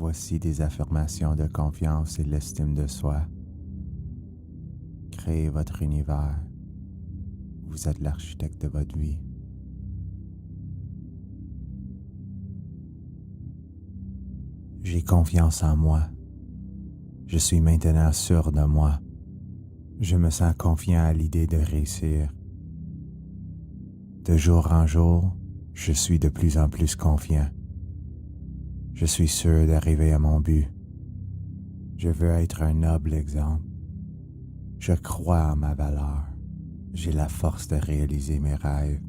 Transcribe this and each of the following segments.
Voici des affirmations de confiance et l'estime de soi. Créez votre univers. Vous êtes l'architecte de votre vie. J'ai confiance en moi. Je suis maintenant sûr de moi. Je me sens confiant à l'idée de réussir. De jour en jour, je suis de plus en plus confiant. Je suis sûr d'arriver à mon but. Je veux être un noble exemple. Je crois en ma valeur. J'ai la force de réaliser mes rêves.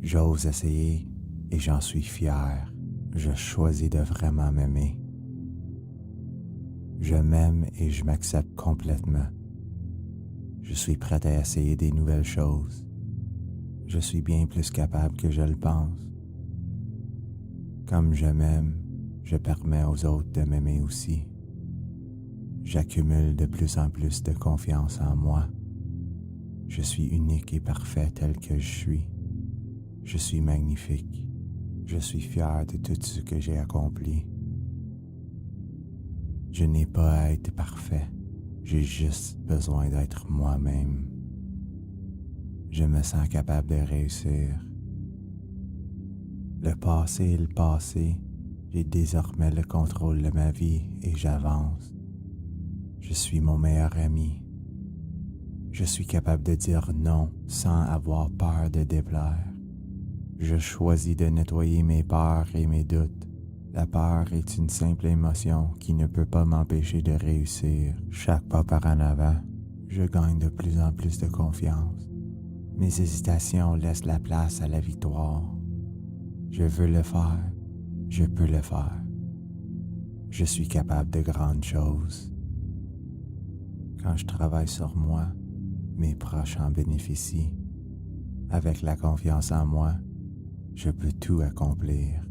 J'ose essayer et j'en suis fier. Je choisis de vraiment m'aimer. Je m'aime et je m'accepte complètement. Je suis prêt à essayer des nouvelles choses. Je suis bien plus capable que je le pense. Comme je m'aime, je permets aux autres de m'aimer aussi. J'accumule de plus en plus de confiance en moi. Je suis unique et parfait tel que je suis. Je suis magnifique. Je suis fier de tout ce que j'ai accompli. Je n'ai pas à être parfait. J'ai juste besoin d'être moi-même. Je me sens capable de réussir. Le passé est le passé. J'ai désormais le contrôle de ma vie et j'avance. Je suis mon meilleur ami. Je suis capable de dire non sans avoir peur de déplaire. Je choisis de nettoyer mes peurs et mes doutes. La peur est une simple émotion qui ne peut pas m'empêcher de réussir. Chaque pas par en avant, je gagne de plus en plus de confiance. Mes hésitations laissent la place à la victoire. Je veux le faire, je peux le faire. Je suis capable de grandes choses. Quand je travaille sur moi, mes proches en bénéficient. Avec la confiance en moi, je peux tout accomplir.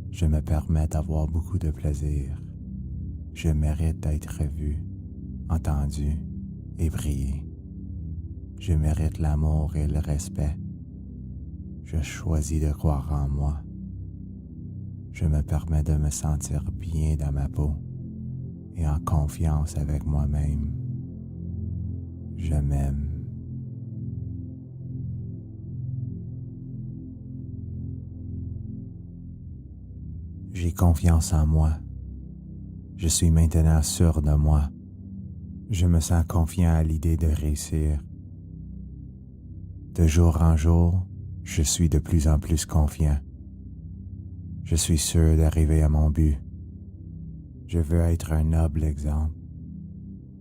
Je me permets d'avoir beaucoup de plaisir. Je mérite d'être vu, entendu et briller. Je mérite l'amour et le respect. Je choisis de croire en moi. Je me permets de me sentir bien dans ma peau et en confiance avec moi-même. Je m'aime. J'ai confiance en moi. Je suis maintenant sûr de moi. Je me sens confiant à l'idée de réussir. De jour en jour, je suis de plus en plus confiant. Je suis sûr d'arriver à mon but. Je veux être un noble exemple.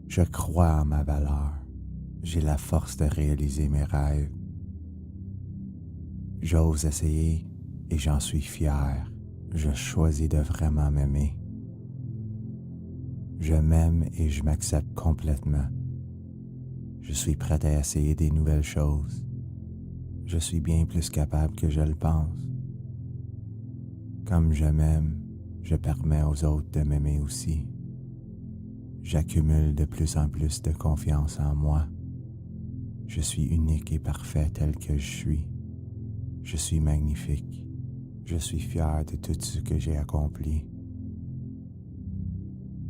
Je crois en ma valeur. J'ai la force de réaliser mes rêves. J'ose essayer et j'en suis fier. Je choisis de vraiment m'aimer. Je m'aime et je m'accepte complètement. Je suis prêt à essayer des nouvelles choses. Je suis bien plus capable que je le pense. Comme je m'aime, je permets aux autres de m'aimer aussi. J'accumule de plus en plus de confiance en moi. Je suis unique et parfait tel que je suis. Je suis magnifique. Je suis fier de tout ce que j'ai accompli.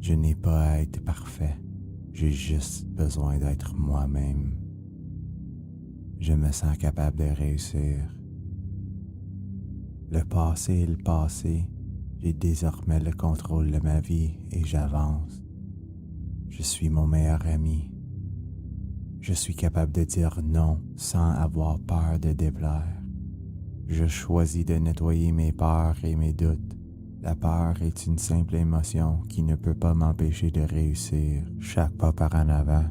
Je n'ai pas à être parfait. J'ai juste besoin d'être moi-même. Je me sens capable de réussir. Le passé est le passé. J'ai désormais le contrôle de ma vie et j'avance. Je suis mon meilleur ami. Je suis capable de dire non sans avoir peur de déplaire. Je choisis de nettoyer mes peurs et mes doutes. La peur est une simple émotion qui ne peut pas m'empêcher de réussir. Chaque pas par en avant,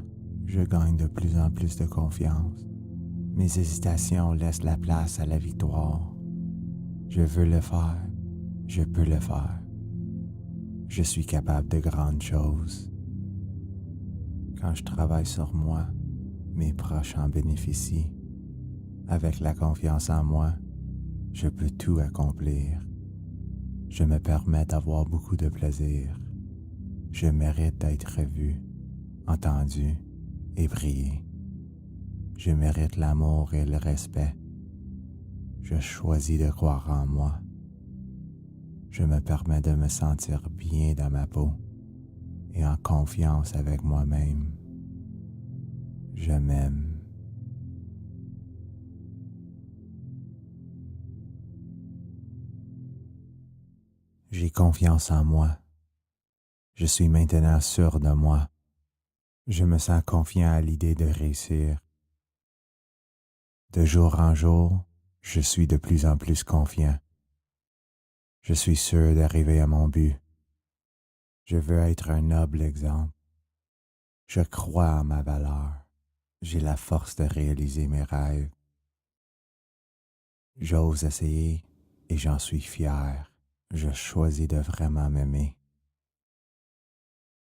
je gagne de plus en plus de confiance. Mes hésitations laissent la place à la victoire. Je veux le faire, je peux le faire. Je suis capable de grandes choses. Quand je travaille sur moi, mes proches en bénéficient. Avec la confiance en moi, je peux tout accomplir. Je me permets d'avoir beaucoup de plaisir. Je mérite d'être vu, entendu et briller. Je mérite l'amour et le respect. Je choisis de croire en moi. Je me permets de me sentir bien dans ma peau et en confiance avec moi-même. Je m'aime. J'ai confiance en moi. Je suis maintenant sûr de moi. Je me sens confiant à l'idée de réussir. De jour en jour, je suis de plus en plus confiant. Je suis sûr d'arriver à mon but. Je veux être un noble exemple. Je crois en ma valeur. J'ai la force de réaliser mes rêves. J'ose essayer et j'en suis fier. Je choisis de vraiment m'aimer.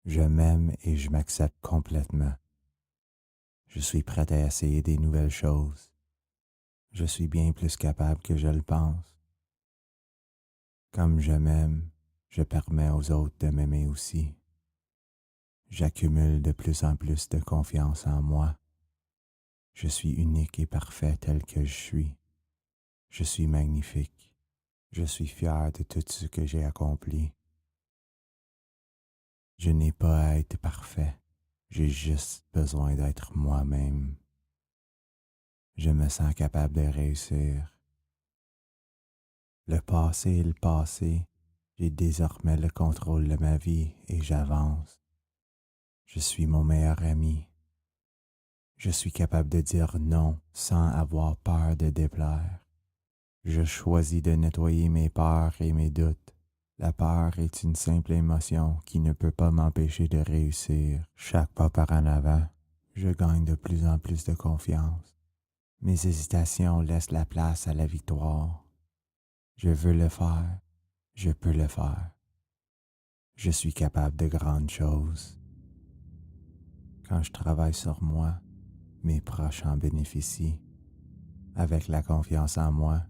Je m'aime et je m'accepte complètement. Je suis prêt à essayer des nouvelles choses. Je suis bien plus capable que je le pense. Comme je m'aime, je permets aux autres de m'aimer aussi. J'accumule de plus en plus de confiance en moi. Je suis unique et parfait tel que je suis. Je suis magnifique. Je suis fier de tout ce que j'ai accompli. Je n'ai pas à être parfait. J'ai juste besoin d'être moi-même. Je me sens capable de réussir. Le passé est le passé. J'ai désormais le contrôle de ma vie et j'avance. Je suis mon meilleur ami. Je suis capable de dire non sans avoir peur de déplaire. Je choisis de nettoyer mes peurs et mes doutes. La peur est une simple émotion qui ne peut pas m'empêcher de réussir. Chaque pas par en avant, je gagne de plus en plus de confiance. Mes hésitations laissent la place à la victoire. Je veux le faire, je peux le faire. Je suis capable de grandes choses. Quand je travaille sur moi, mes proches en bénéficient. Avec la confiance en moi,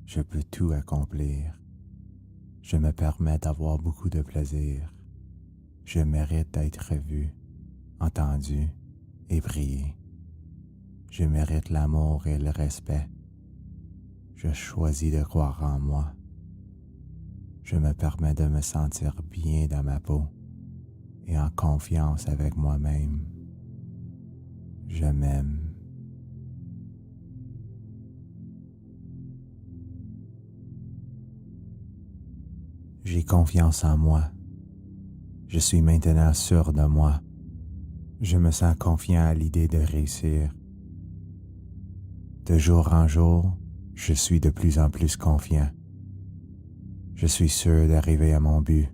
je peux tout accomplir. Je me permets d'avoir beaucoup de plaisir. Je mérite d'être vu, entendu et briller. Je mérite l'amour et le respect. Je choisis de croire en moi. Je me permets de me sentir bien dans ma peau et en confiance avec moi-même. Je m'aime. J'ai confiance en moi. Je suis maintenant sûr de moi. Je me sens confiant à l'idée de réussir. De jour en jour, je suis de plus en plus confiant. Je suis sûr d'arriver à mon but.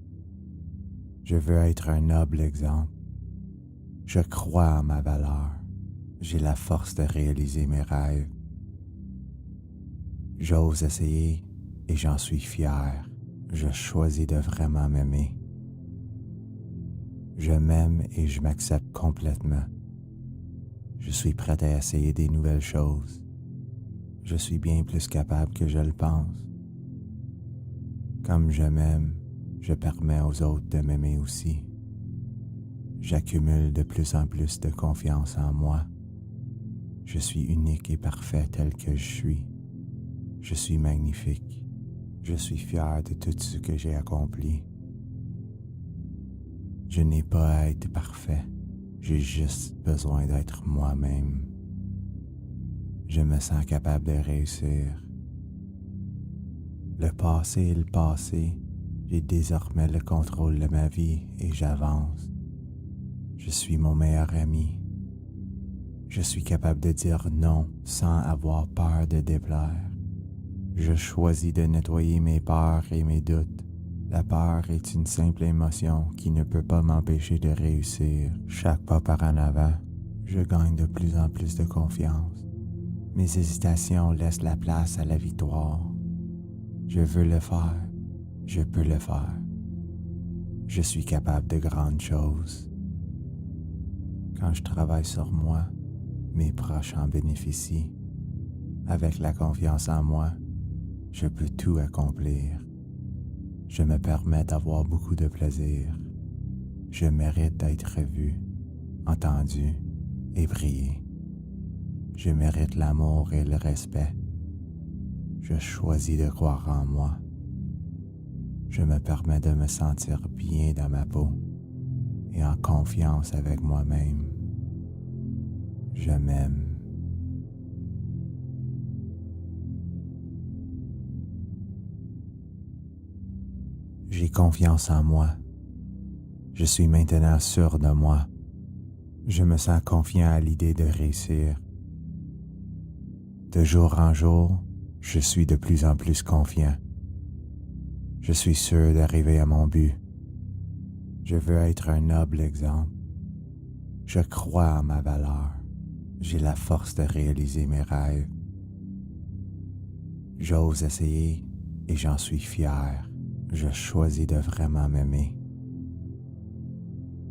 Je veux être un noble exemple. Je crois en ma valeur. J'ai la force de réaliser mes rêves. J'ose essayer et j'en suis fier. Je choisis de vraiment m'aimer. Je m'aime et je m'accepte complètement. Je suis prêt à essayer des nouvelles choses. Je suis bien plus capable que je le pense. Comme je m'aime, je permets aux autres de m'aimer aussi. J'accumule de plus en plus de confiance en moi. Je suis unique et parfait tel que je suis. Je suis magnifique. Je suis fier de tout ce que j'ai accompli. Je n'ai pas à être parfait. J'ai juste besoin d'être moi-même. Je me sens capable de réussir. Le passé est le passé. J'ai désormais le contrôle de ma vie et j'avance. Je suis mon meilleur ami. Je suis capable de dire non sans avoir peur de déplaire. Je choisis de nettoyer mes peurs et mes doutes. La peur est une simple émotion qui ne peut pas m'empêcher de réussir. Chaque pas par en avant, je gagne de plus en plus de confiance. Mes hésitations laissent la place à la victoire. Je veux le faire, je peux le faire. Je suis capable de grandes choses. Quand je travaille sur moi, mes proches en bénéficient. Avec la confiance en moi, je peux tout accomplir. Je me permets d'avoir beaucoup de plaisir. Je mérite d'être vu, entendu et briller. Je mérite l'amour et le respect. Je choisis de croire en moi. Je me permets de me sentir bien dans ma peau et en confiance avec moi-même. Je m'aime. J'ai confiance en moi. Je suis maintenant sûr de moi. Je me sens confiant à l'idée de réussir. De jour en jour, je suis de plus en plus confiant. Je suis sûr d'arriver à mon but. Je veux être un noble exemple. Je crois en ma valeur. J'ai la force de réaliser mes rêves. J'ose essayer et j'en suis fier. Je choisis de vraiment m'aimer.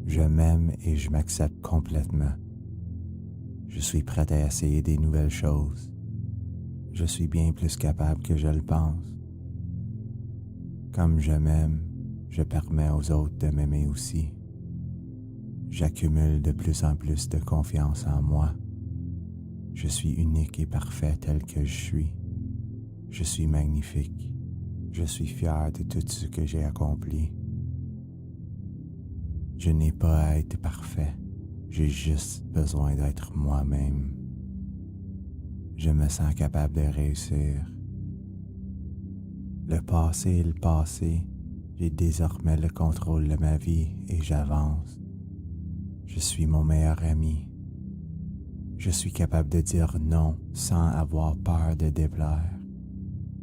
Je m'aime et je m'accepte complètement. Je suis prêt à essayer des nouvelles choses. Je suis bien plus capable que je le pense. Comme je m'aime, je permets aux autres de m'aimer aussi. J'accumule de plus en plus de confiance en moi. Je suis unique et parfait tel que je suis. Je suis magnifique. Je suis fier de tout ce que j'ai accompli. Je n'ai pas à être parfait. J'ai juste besoin d'être moi-même. Je me sens capable de réussir. Le passé est le passé. J'ai désormais le contrôle de ma vie et j'avance. Je suis mon meilleur ami. Je suis capable de dire non sans avoir peur de déplaire.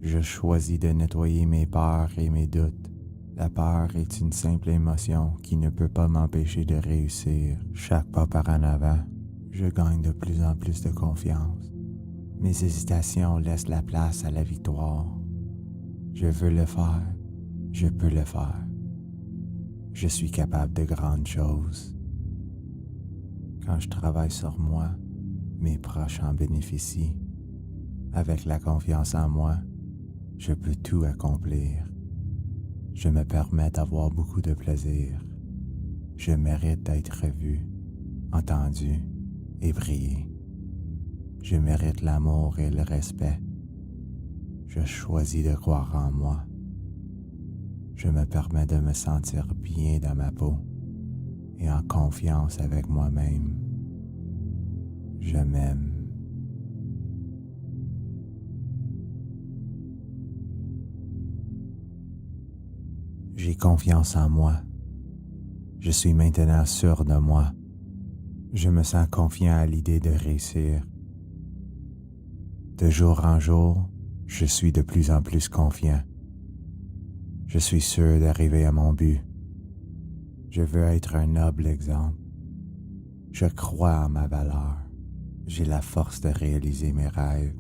Je choisis de nettoyer mes peurs et mes doutes. La peur est une simple émotion qui ne peut pas m'empêcher de réussir. Chaque pas par en avant, je gagne de plus en plus de confiance. Mes hésitations laissent la place à la victoire. Je veux le faire, je peux le faire. Je suis capable de grandes choses. Quand je travaille sur moi, mes proches en bénéficient. Avec la confiance en moi, je peux tout accomplir. Je me permets d'avoir beaucoup de plaisir. Je mérite d'être vu, entendu et briller. Je mérite l'amour et le respect. Je choisis de croire en moi. Je me permets de me sentir bien dans ma peau et en confiance avec moi-même. Je m'aime. J'ai confiance en moi. Je suis maintenant sûr de moi. Je me sens confiant à l'idée de réussir. De jour en jour, je suis de plus en plus confiant. Je suis sûr d'arriver à mon but. Je veux être un noble exemple. Je crois en ma valeur. J'ai la force de réaliser mes rêves.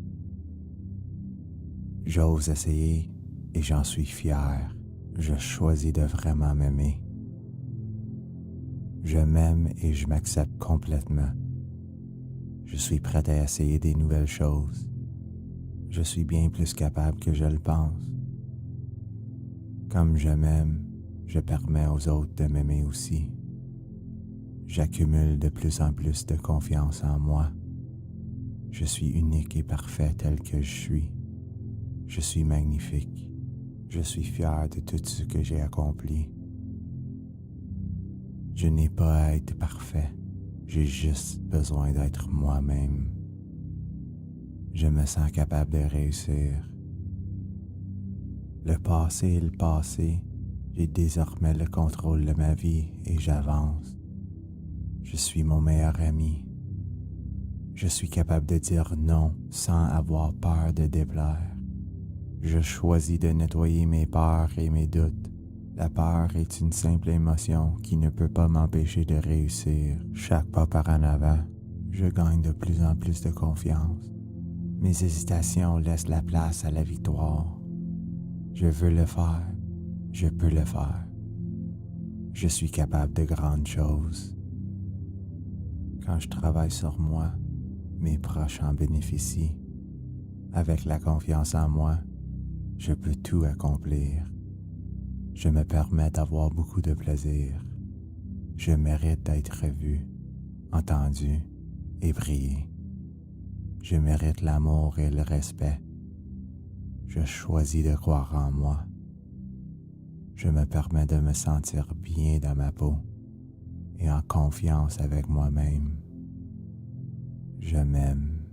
J'ose essayer et j'en suis fier. Je choisis de vraiment m'aimer. Je m'aime et je m'accepte complètement. Je suis prêt à essayer des nouvelles choses. Je suis bien plus capable que je le pense. Comme je m'aime, je permets aux autres de m'aimer aussi. J'accumule de plus en plus de confiance en moi. Je suis unique et parfait tel que je suis. Je suis magnifique. Je suis fier de tout ce que j'ai accompli. Je n'ai pas à être parfait. J'ai juste besoin d'être moi-même. Je me sens capable de réussir. Le passé est le passé. J'ai désormais le contrôle de ma vie et j'avance. Je suis mon meilleur ami. Je suis capable de dire non sans avoir peur de déplaire. Je choisis de nettoyer mes peurs et mes doutes. La peur est une simple émotion qui ne peut pas m'empêcher de réussir. Chaque pas par en avant, je gagne de plus en plus de confiance. Mes hésitations laissent la place à la victoire. Je veux le faire, je peux le faire. Je suis capable de grandes choses. Quand je travaille sur moi, mes proches en bénéficient. Avec la confiance en moi, je peux tout accomplir. Je me permets d'avoir beaucoup de plaisir. Je mérite d'être vu, entendu et briller. Je mérite l'amour et le respect. Je choisis de croire en moi. Je me permets de me sentir bien dans ma peau et en confiance avec moi-même. Je m'aime.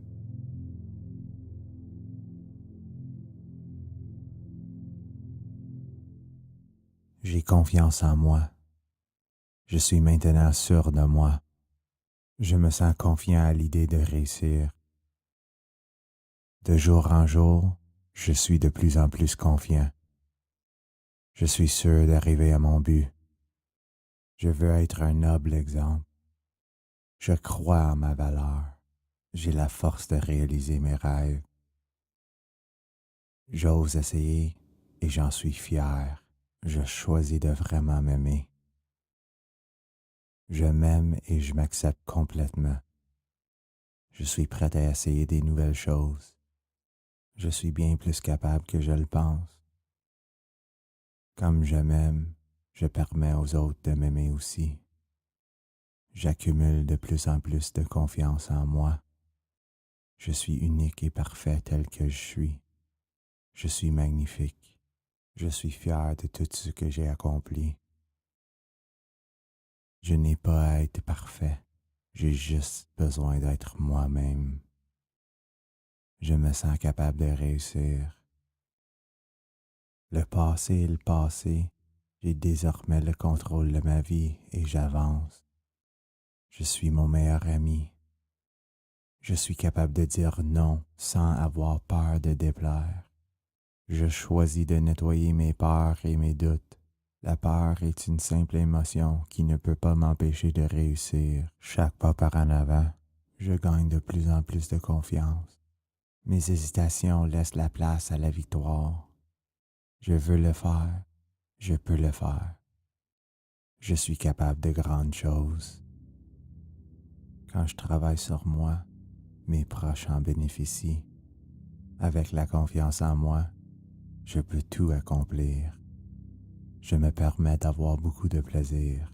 J'ai confiance en moi. Je suis maintenant sûr de moi. Je me sens confiant à l'idée de réussir. De jour en jour, je suis de plus en plus confiant. Je suis sûr d'arriver à mon but. Je veux être un noble exemple. Je crois en ma valeur. J'ai la force de réaliser mes rêves. J'ose essayer et j'en suis fier. Je choisis de vraiment m'aimer. Je m'aime et je m'accepte complètement. Je suis prêt à essayer des nouvelles choses. Je suis bien plus capable que je le pense. Comme je m'aime, je permets aux autres de m'aimer aussi. J'accumule de plus en plus de confiance en moi. Je suis unique et parfait tel que je suis. Je suis magnifique. Je suis fier de tout ce que j'ai accompli. Je n'ai pas à être parfait. J'ai juste besoin d'être moi-même. Je me sens capable de réussir. Le passé est le passé. J'ai désormais le contrôle de ma vie et j'avance. Je suis mon meilleur ami. Je suis capable de dire non sans avoir peur de déplaire. Je choisis de nettoyer mes peurs et mes doutes. La peur est une simple émotion qui ne peut pas m'empêcher de réussir. Chaque pas par en avant, je gagne de plus en plus de confiance. Mes hésitations laissent la place à la victoire. Je veux le faire, je peux le faire. Je suis capable de grandes choses. Quand je travaille sur moi, mes proches en bénéficient. Avec la confiance en moi, je peux tout accomplir. Je me permets d'avoir beaucoup de plaisir.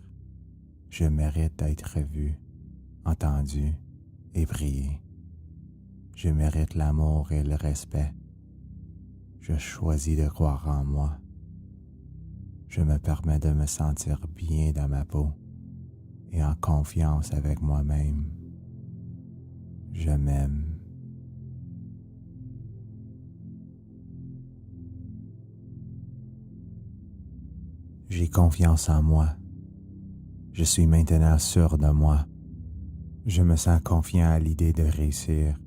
Je mérite d'être vu, entendu et prié. Je mérite l'amour et le respect. Je choisis de croire en moi. Je me permets de me sentir bien dans ma peau et en confiance avec moi-même. Je m'aime. J'ai confiance en moi. Je suis maintenant sûr de moi. Je me sens confiant à l'idée de réussir.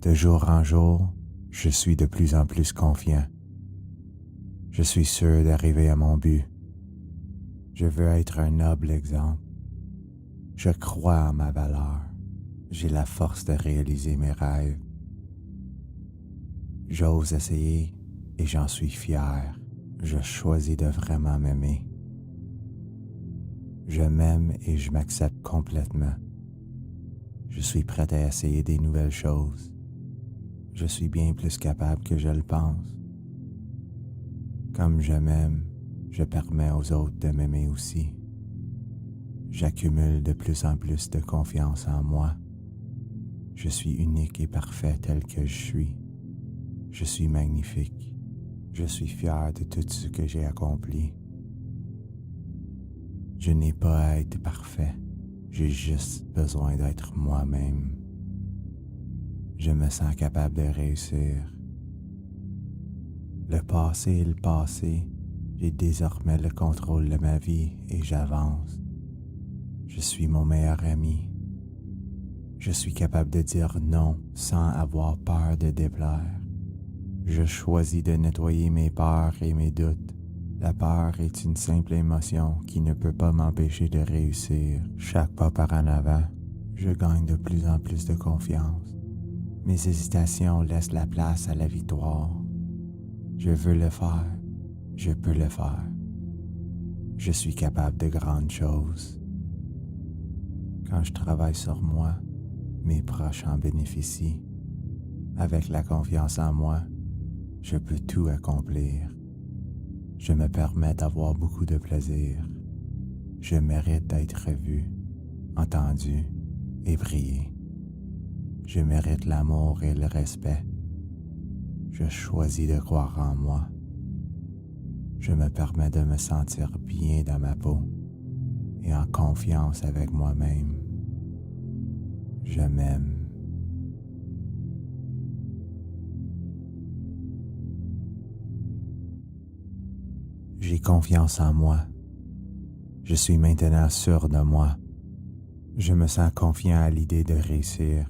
De jour en jour, je suis de plus en plus confiant. Je suis sûr d'arriver à mon but. Je veux être un noble exemple. Je crois en ma valeur. J'ai la force de réaliser mes rêves. J'ose essayer et j'en suis fier. Je choisis de vraiment m'aimer. Je m'aime et je m'accepte complètement. Je suis prêt à essayer des nouvelles choses. Je suis bien plus capable que je le pense. Comme je m'aime, je permets aux autres de m'aimer aussi. J'accumule de plus en plus de confiance en moi. Je suis unique et parfait tel que je suis. Je suis magnifique. Je suis fier de tout ce que j'ai accompli. Je n'ai pas à être parfait. J'ai juste besoin d'être moi-même. Je me sens capable de réussir. Le passé est le passé. J'ai désormais le contrôle de ma vie et j'avance. Je suis mon meilleur ami. Je suis capable de dire non sans avoir peur de déplaire. Je choisis de nettoyer mes peurs et mes doutes. La peur est une simple émotion qui ne peut pas m'empêcher de réussir. Chaque pas par en avant, je gagne de plus en plus de confiance. Mes hésitations laissent la place à la victoire. Je veux le faire, je peux le faire. Je suis capable de grandes choses. Quand je travaille sur moi, mes proches en bénéficient. Avec la confiance en moi, je peux tout accomplir. Je me permets d'avoir beaucoup de plaisir. Je mérite d'être vu, entendu et prié. Je mérite l'amour et le respect. Je choisis de croire en moi. Je me permets de me sentir bien dans ma peau et en confiance avec moi-même. Je m'aime. J'ai confiance en moi. Je suis maintenant sûr de moi. Je me sens confiant à l'idée de réussir.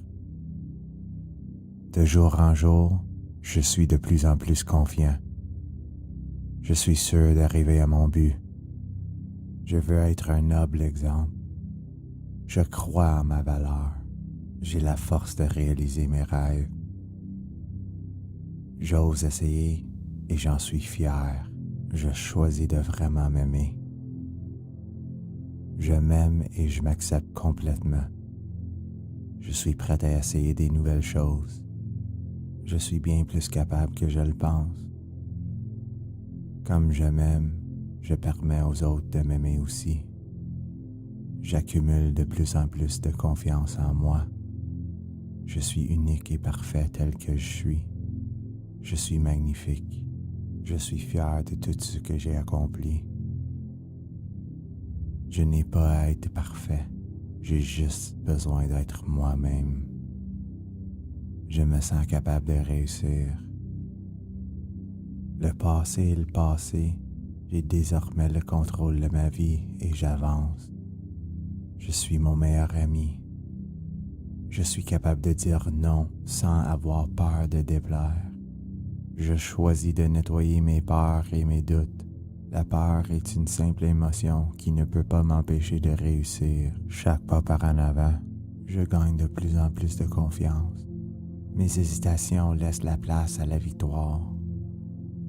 De jour en jour, je suis de plus en plus confiant. Je suis sûr d'arriver à mon but. Je veux être un noble exemple. Je crois en ma valeur. J'ai la force de réaliser mes rêves. J'ose essayer et j'en suis fier. Je choisis de vraiment m'aimer. Je m'aime et je m'accepte complètement. Je suis prêt à essayer des nouvelles choses. Je suis bien plus capable que je le pense. Comme je m'aime, je permets aux autres de m'aimer aussi. J'accumule de plus en plus de confiance en moi. Je suis unique et parfait tel que je suis. Je suis magnifique. Je suis fier de tout ce que j'ai accompli. Je n'ai pas à être parfait. J'ai juste besoin d'être moi-même. Je me sens capable de réussir. Le passé est le passé. J'ai désormais le contrôle de ma vie et j'avance. Je suis mon meilleur ami. Je suis capable de dire non sans avoir peur de déplaire. Je choisis de nettoyer mes peurs et mes doutes. La peur est une simple émotion qui ne peut pas m'empêcher de réussir. Chaque pas par en avant, je gagne de plus en plus de confiance. Mes hésitations laissent la place à la victoire.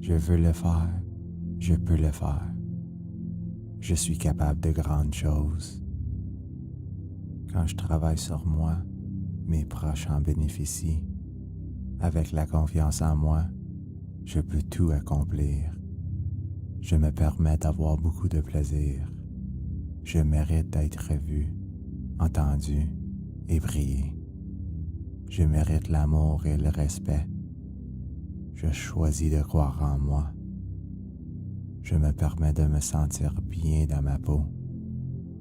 Je veux le faire, je peux le faire. Je suis capable de grandes choses. Quand je travaille sur moi, mes proches en bénéficient. Avec la confiance en moi, je peux tout accomplir. Je me permets d'avoir beaucoup de plaisir. Je mérite d'être vu, entendu et briller. Je mérite l'amour et le respect. Je choisis de croire en moi. Je me permets de me sentir bien dans ma peau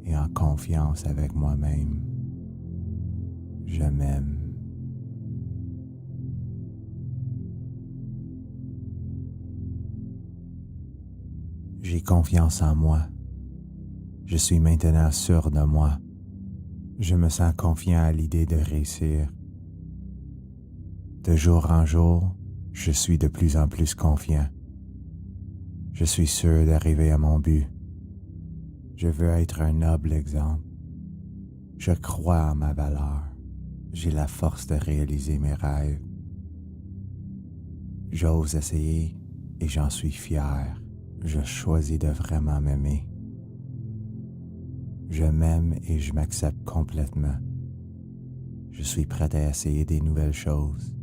et en confiance avec moi-même. Je m'aime. J'ai confiance en moi. Je suis maintenant sûr de moi. Je me sens confiant à l'idée de réussir. De jour en jour, je suis de plus en plus confiant. Je suis sûr d'arriver à mon but. Je veux être un noble exemple. Je crois en ma valeur. J'ai la force de réaliser mes rêves. J'ose essayer et j'en suis fier. Je choisis de vraiment m'aimer. Je m'aime et je m'accepte complètement. Je suis prêt à essayer des nouvelles choses.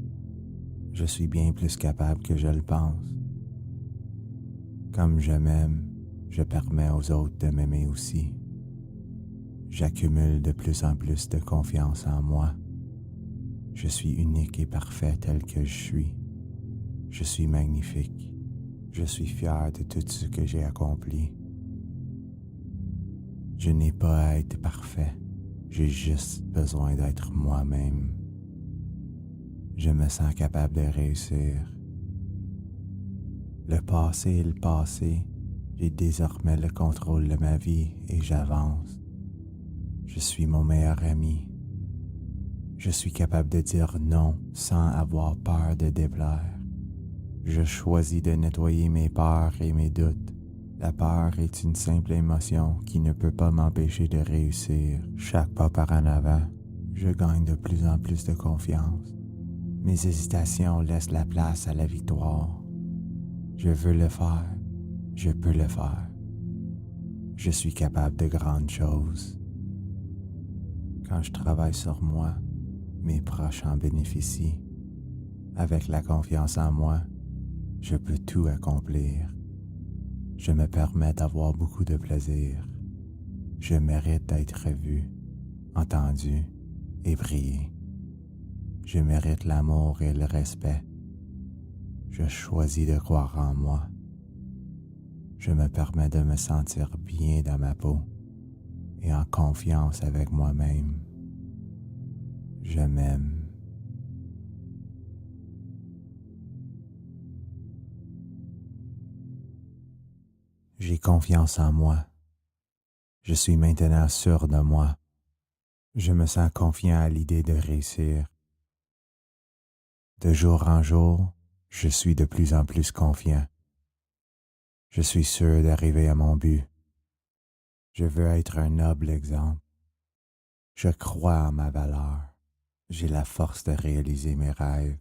Je suis bien plus capable que je le pense. Comme je m'aime, je permets aux autres de m'aimer aussi. J'accumule de plus en plus de confiance en moi. Je suis unique et parfait tel que je suis. Je suis magnifique. Je suis fier de tout ce que j'ai accompli. Je n'ai pas à être parfait. J'ai juste besoin d'être moi-même. Je me sens capable de réussir. Le passé est le passé. J'ai désormais le contrôle de ma vie et j'avance. Je suis mon meilleur ami. Je suis capable de dire non sans avoir peur de déplaire. Je choisis de nettoyer mes peurs et mes doutes. La peur est une simple émotion qui ne peut pas m'empêcher de réussir. Chaque pas par en avant, je gagne de plus en plus de confiance. Mes hésitations laissent la place à la victoire. Je veux le faire, je peux le faire. Je suis capable de grandes choses. Quand je travaille sur moi, mes proches en bénéficient. Avec la confiance en moi, je peux tout accomplir. Je me permets d'avoir beaucoup de plaisir. Je mérite d'être vu, entendu et briller. Je mérite l'amour et le respect. Je choisis de croire en moi. Je me permets de me sentir bien dans ma peau et en confiance avec moi-même. Je m'aime. J'ai confiance en moi. Je suis maintenant sûr de moi. Je me sens confiant à l'idée de réussir. De jour en jour, je suis de plus en plus confiant. Je suis sûr d'arriver à mon but. Je veux être un noble exemple. Je crois en ma valeur. J'ai la force de réaliser mes rêves.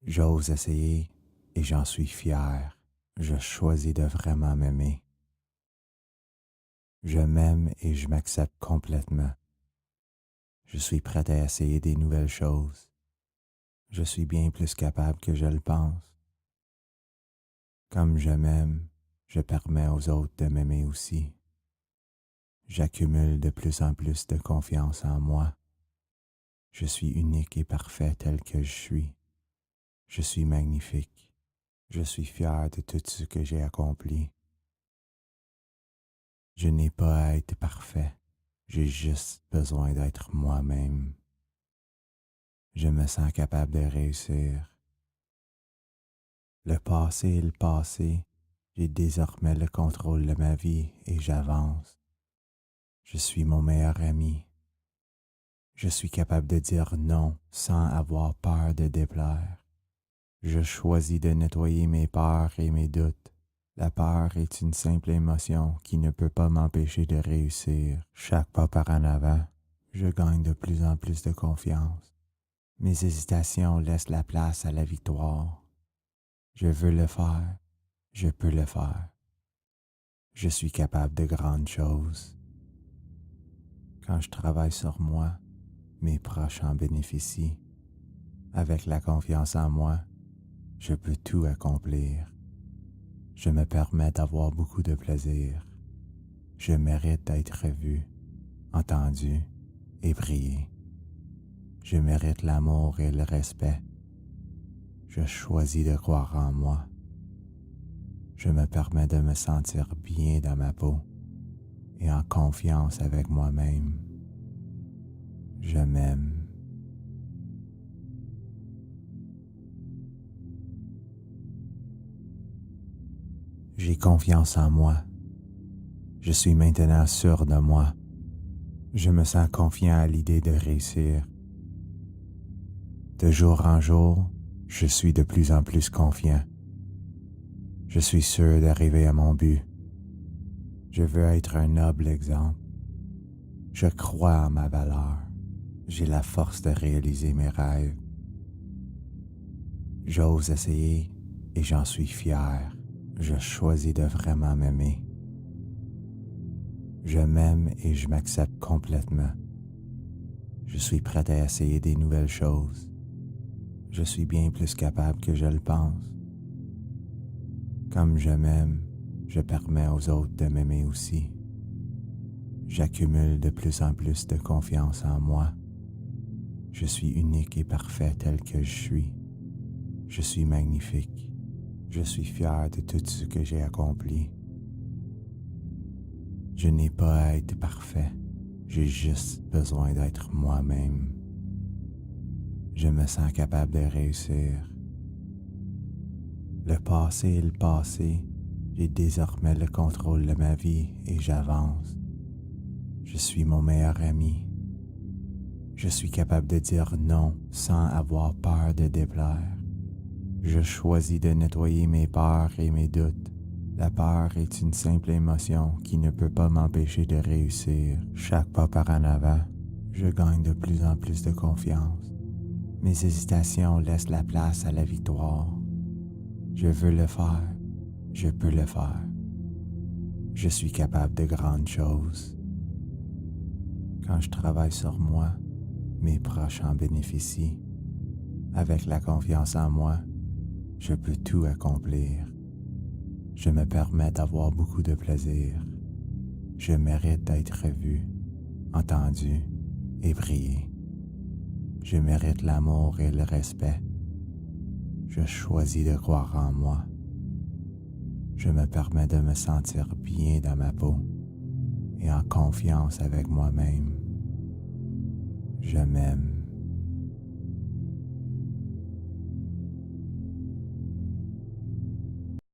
J'ose essayer et j'en suis fier. Je choisis de vraiment m'aimer. Je m'aime et je m'accepte complètement. Je suis prêt à essayer des nouvelles choses. Je suis bien plus capable que je le pense. Comme je m'aime, je permets aux autres de m'aimer aussi. J'accumule de plus en plus de confiance en moi. Je suis unique et parfait tel que je suis. Je suis magnifique. Je suis fier de tout ce que j'ai accompli. Je n'ai pas à être parfait. J'ai juste besoin d'être moi-même. Je me sens capable de réussir. Le passé est le passé. J'ai désormais le contrôle de ma vie et j'avance. Je suis mon meilleur ami. Je suis capable de dire non sans avoir peur de déplaire. Je choisis de nettoyer mes peurs et mes doutes. La peur est une simple émotion qui ne peut pas m'empêcher de réussir. Chaque pas par en avant, je gagne de plus en plus de confiance. Mes hésitations laissent la place à la victoire. Je veux le faire, je peux le faire. Je suis capable de grandes choses. Quand je travaille sur moi, mes proches en bénéficient. Avec la confiance en moi, je peux tout accomplir. Je me permets d'avoir beaucoup de plaisir. Je mérite d'être vu, entendu et prié. Je mérite l'amour et le respect. Je choisis de croire en moi. Je me permets de me sentir bien dans ma peau et en confiance avec moi-même. Je m'aime. J'ai confiance en moi. Je suis maintenant sûr de moi. Je me sens confiant à l'idée de réussir. De jour en jour, je suis de plus en plus confiant. Je suis sûr d'arriver à mon but. Je veux être un noble exemple. Je crois en ma valeur. J'ai la force de réaliser mes rêves. J'ose essayer et j'en suis fier. Je choisis de vraiment m'aimer. Je m'aime et je m'accepte complètement. Je suis prêt à essayer des nouvelles choses. Je suis bien plus capable que je le pense. Comme je m'aime, je permets aux autres de m'aimer aussi. J'accumule de plus en plus de confiance en moi. Je suis unique et parfait tel que je suis. Je suis magnifique. Je suis fier de tout ce que j'ai accompli. Je n'ai pas à être parfait. J'ai juste besoin d'être moi-même. Je me sens capable de réussir. Le passé est le passé. J'ai désormais le contrôle de ma vie et j'avance. Je suis mon meilleur ami. Je suis capable de dire non sans avoir peur de déplaire. Je choisis de nettoyer mes peurs et mes doutes. La peur est une simple émotion qui ne peut pas m'empêcher de réussir. Chaque pas par en avant, je gagne de plus en plus de confiance. Mes hésitations laissent la place à la victoire. Je veux le faire, je peux le faire. Je suis capable de grandes choses. Quand je travaille sur moi, mes proches en bénéficient. Avec la confiance en moi, je peux tout accomplir. Je me permets d'avoir beaucoup de plaisir. Je mérite d'être vu, entendu et prié. Je mérite l'amour et le respect. Je choisis de croire en moi. je me permets de me sentir bien dans ma peau et en confiance avec moi-même. Je m'aime.